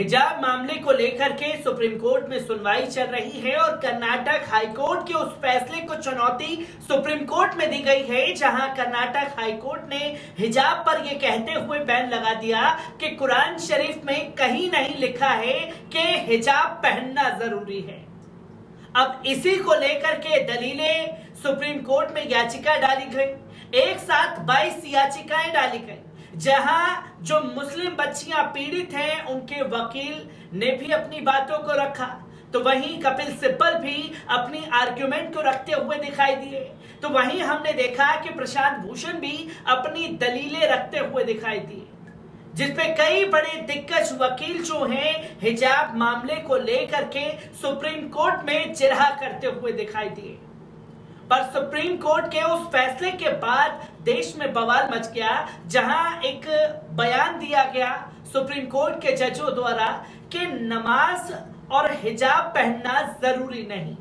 हिजाब मामले को लेकर के सुप्रीम कोर्ट में सुनवाई चल रही है और कर्नाटक हाईकोर्ट के उस फैसले को चुनौती सुप्रीम कोर्ट में दी गई है, जहां कर्नाटक हाईकोर्ट ने हिजाब पर यह कहते हुए बैन लगा दिया कि कुरान शरीफ में कहीं नहीं लिखा है कि हिजाब पहनना जरूरी है। अब इसी को लेकर के दलीलें सुप्रीम कोर्ट में याचिका डाली गई। एक साथ 22 याचिकाएं डाली गई, जहां जो मुस्लिम बच्चियां पीड़ित हैं उनके वकील ने भी अपनी बातों को रखा, तो वहीं कपिल सिब्बल भी अपनी आर्ग्यूमेंट को रखते हुए दिखाई दिए। तो वहीं हमने देखा कि प्रशांत भूषण भी अपनी दलीलें रखते हुए दिखाई दिए, जिसपे कई बड़े दिग्गज वकील जो हैं हिजाब मामले को लेकर के सुप्रीम कोर्ट में चिरहा करते हुए दिखाई दिए। पर सुप्रीम कोर्ट के उस फैसले के बाद देश में बवाल मच गया, जहां एक बयान दिया गया सुप्रीम कोर्ट के जजों द्वारा कि नमाज और हिजाब पहनना जरूरी नहीं,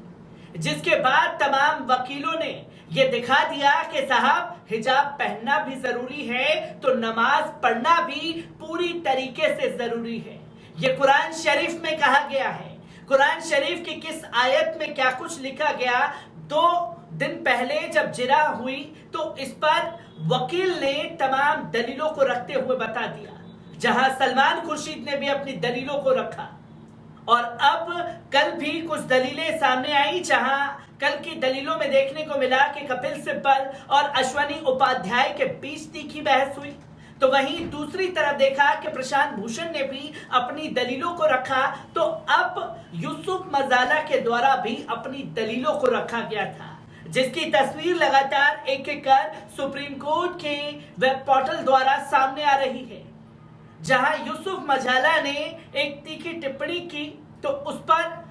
जिसके बाद तमाम वकीलों ने यह दिखा दिया कि साहब हिजाब पहनना भी जरूरी है तो नमाज पढ़ना भी पूरी तरीके से जरूरी है। यह कुरान शरीफ में कहा गया है। कुरान शरीफ की किस आयत में क्या कुछ लिखा गया, 2 दिन पहले जब जिरा हुई तो इस पर वकील ने तमाम दलीलों को रखते हुए बता दिया, जहां सलमान खुर्शीद ने भी अपनी दलीलों को रखा। और अब कल भी कुछ दलीलें सामने आई, जहां कल की दलीलों में देखने को मिला कि कपिल सिब्बल और अश्वनी उपाध्याय के बीच तीखी बहस हुई। तो वहीं दूसरी तरफ देखा कि प्रशांत भूषण ने भी अपनी दलीलों को रखा, तो अब यूसुफ मजाला के द्वारा भी अपनी दलीलों को रखा गया था, जिसकी तस्वीर लगातार एक एक कर सुप्रीम कोर्ट के वेब पोर्टल द्वारा सामने आ रही है। जहां यूसुफ मजाला ने एक तीखी टिप्पणी की तो उस पर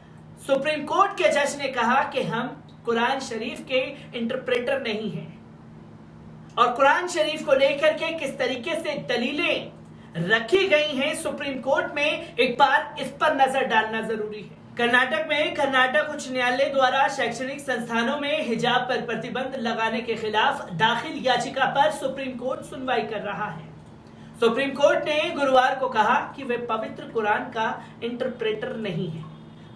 सुप्रीम कोर्ट के जज ने कहा कि हम कुरान शरीफ के इंटरप्रेटर नहीं हैं, और कुरान शरीफ को लेकर के किस तरीके से दलीलें रखी गई हैं सुप्रीम कोर्ट में, एक बार इस पर नजर डालना जरूरी है। कर्नाटक में कर्नाटक उच्च न्यायालय द्वारा शैक्षणिक संस्थानों में हिजाब पर प्रतिबंध लगाने के खिलाफ दाखिल याचिका पर सुप्रीम कोर्ट सुनवाई कर रहा है। सुप्रीम कोर्ट ने गुरुवार को कहा कि वे पवित्र कुरान का इंटरप्रेटर नहीं है।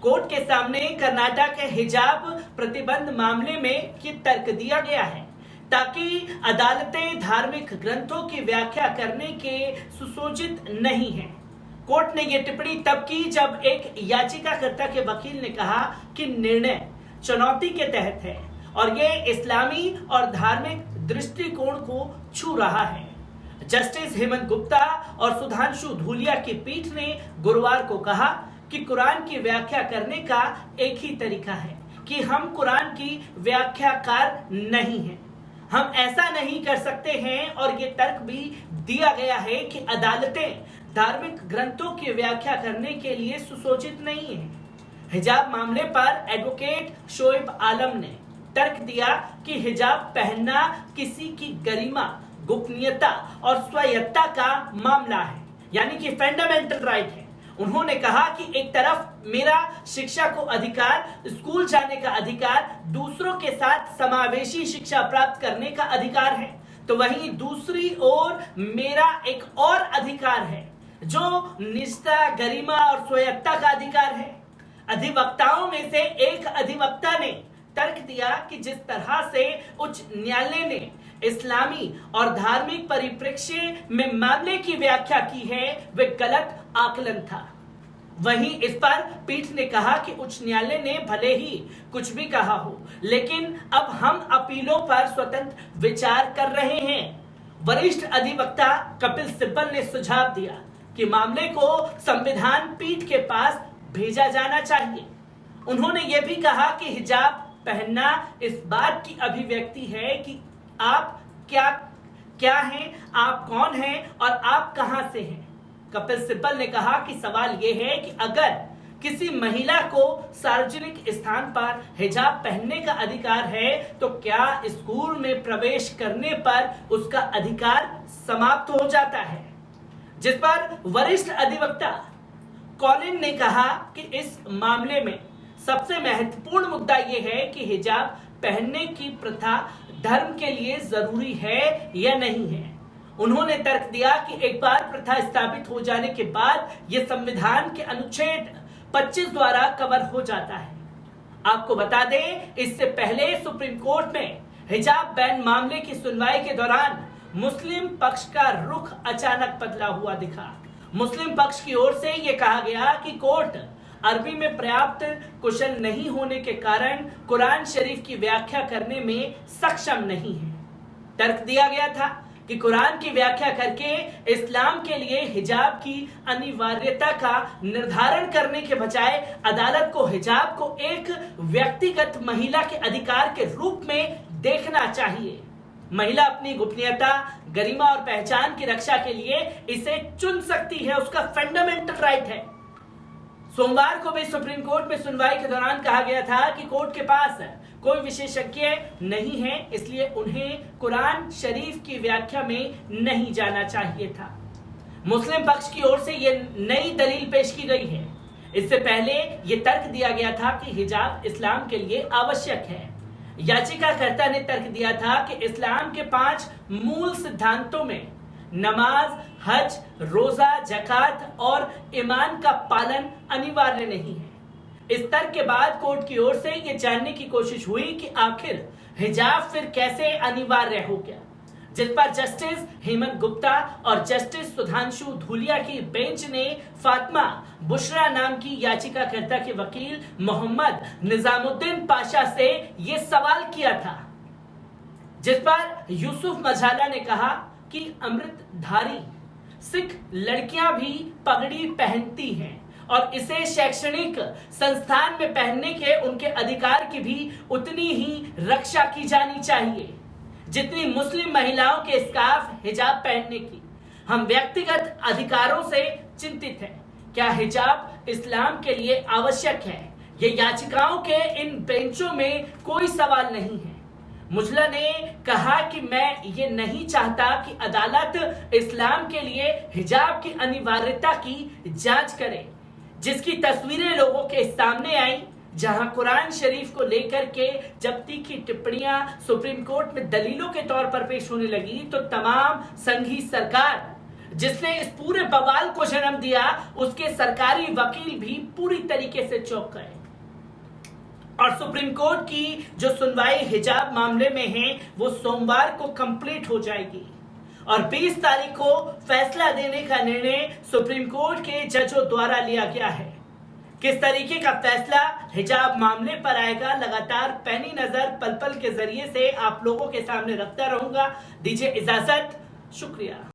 कोर्ट के सामने कर्नाटक के हिजाब प्रतिबंध मामले में ये तर्क दिया गया है ताकि अदालतें धार्मिक ग्रंथों की व्याख्या करने के सुसज्जित नहीं हैं। कोर्ट ने यह टिप्पणी तब की जब एक याचिकाकर्ता के वकील ने कहा कि निर्णय चुनौती के तहत है और यह इस्लामी और धार्मिक दृष्टिकोण को छू रहा है। जस्टिस हेमंत गुप्ता और सुधांशु धूलिया की पीठ ने गुरुवार को कहा कि कुरान की व्याख्या करने का एक ही तरीका है कि हम कुरान की व्याख्याकार नहीं हैं। हम ऐसा नहीं कर सकते हैं, और ये तर्क भी दिया गया है कि अदालतें धार्मिक ग्रंथों की व्याख्या करने के लिए सुसज्जित नहीं है। हिजाब मामले पर एडवोकेट शोएब आलम ने तर्क दिया कि हिजाब पहनना किसी की गरिमा, गोपनीयता और स्वायत्ता का मामला है, यानी कि फंडामेंटल राइट है। उन्होंने कहा कि एक तरफ मेरा शिक्षा को अधिकार, स्कूल जाने का अधिकार, दूसरों के साथ समावेशी शिक्षा प्राप्त करने का अधिकार है, तो वहीं दूसरी ओर मेरा एक और अधिकार है जो निजता, गरिमा और स्वायत्ता का अधिकार है। अधिवक्ताओं में से एक अधिवक्ता ने तर्क दिया कि जिस तरह से उच्च न्यायालय ने इस्लामी और धार्मिक परिप्रेक्ष्य में मामले की व्याख्या की है वे गलत आकलन था। वहीं इस पर पीठ ने कहा कि उच्च न्यायालय ने भले ही कुछ भी कहा हो, लेकिन अब हम अपीलों पर स्वतंत्र विचार कर रहे हैं। वरिष्ठ अधिवक्ता कपिल सिब्बल ने सुझाव दिया कि मामले को संविधान पीठ के पास भेजा जाना चाहिए। उन्होंने यह भी कहा कि हिजाब पहनना इस बात की अभिव्यक्ति है कि आप क्या हैं, आप कौन हैं और आप कहां से हैं। कपिल सिब्बल ने कहा कि सवाल यह है कि अगर किसी महिला को सार्वजनिक स्थान पर हिजाब पहनने का अधिकार है तो क्या स्कूल में प्रवेश करने पर उसका अधिकार समाप्त हो जाता है, जिस पर वरिष्ठ अधिवक्ता कॉलिन ने कहा कि इस मामले में सबसे महत्वपूर्ण मुद्दा यह है कि हिजाब पहनने की प्रथा धर्म के लिए जरूरी है या नहीं है। उन्होंने तर्क दिया कि एक बार प्रथा स्थापित हो जाने के बाद यह संविधान के अनुच्छेद 25 द्वारा कवर हो जाता है। आपको बता दें, इससे पहले सुप्रीम कोर्ट में हिजाब बैन मामले की सुनवाई के दौरान मुस्लिम पक्ष का रुख अचानक बदला हुआ दिखा। मुस्लिम पक्ष की ओर से यह कहा गया कि कोर्ट अरबी में पर्याप्त कुशल नहीं होने के कारण कुरान शरीफ की व्याख्या करने में सक्षम नहीं है। तर्क दिया गया था कि कुरान की व्याख्या करके इस्लाम के लिए हिजाब की अनिवार्यता का निर्धारण करने के बजाय अदालत को हिजाब को एक व्यक्तिगत महिला के अधिकार के रूप में देखना चाहिए। महिला अपनी गोपनीयता, गरिमा और पहचान की रक्षा के लिए इसे चुन सकती है, उसका फंडामेंटल राइट है। सोमवार को भी सुप्रीम कोर्ट में सुनवाई के दौरान कहा गया था कि कोर्ट के पास कोई विशेषज्ञ नहीं है, इसलिए उन्हें कुरान शरीफ की व्याख्या में नहीं जाना चाहिए था। मुस्लिम पक्ष की ओर से यह नई दलील पेश की गई है। इससे पहले यह तर्क दिया गया था कि हिजाब इस्लाम के लिए आवश्यक है। याचिकाकर्ता ने तर्क दिया था कि इस्लाम के 5 मूल सिद्धांतों में नमाज, हज, रोजा, जकात और ईमान का पालन अनिवार्य नहीं है। इस तर्क के बाद कोर्ट की ओर से यह जानने की कोशिश हुई कि आखिर हिजाब फिर कैसे अनिवार्य हो गया, जिस पर जस्टिस हेमंत गुप्ता और जस्टिस सुधांशु धूलिया की बेंच ने फातिमा बुशरा नाम की याचिकाकर्ता के वकील मोहम्मद निजामुद्दीन पाशा से यह सवाल किया था, जिस पर यूसुफ मझाला ने कहा कि अमृतधारी सिख लड़कियां भी पगड़ी पहनती हैं और इसे शैक्षणिक संस्थान में पहनने के उनके अधिकार की भी उतनी ही रक्षा की जानी चाहिए जितनी मुस्लिम महिलाओं के स्कार्फ हिजाब पहनने की। हम व्यक्तिगत अधिकारों से चिंतित हैं। क्या हिजाब इस्लाम के लिए आवश्यक है? ये याचिकाओं के इन बेंचों में कोई सवाल नहीं है। मुजला ने कहा कि मैं ये नहीं चाहता कि अदालत इस्लाम के लिए हिजाब की अनिवार्यता की जांच करे, जिसकी तस्वीरें लोगों के सामने आई, जहां कुरान शरीफ को लेकर के जब तीखी टिप्पणियां सुप्रीम कोर्ट में दलीलों के तौर पर पेश होने लगी तो तमाम संघी सरकार जिसने इस पूरे बवाल को जन्म दिया, उसके सरकारी वकील भी पूरी तरीके से चौंक गए। और सुप्रीम कोर्ट की जो सुनवाई हिजाब मामले में है वो सोमवार को कंप्लीट हो जाएगी और 20 तारीख को फैसला देने का निर्णय सुप्रीम कोर्ट के जजों द्वारा लिया गया है। किस तरीके का फैसला हिजाब मामले पर आएगा, लगातार पैनी नजर पल पल के जरिए से आप लोगों के सामने रखता रहूंगा। दीजिए इजाजत, शुक्रिया।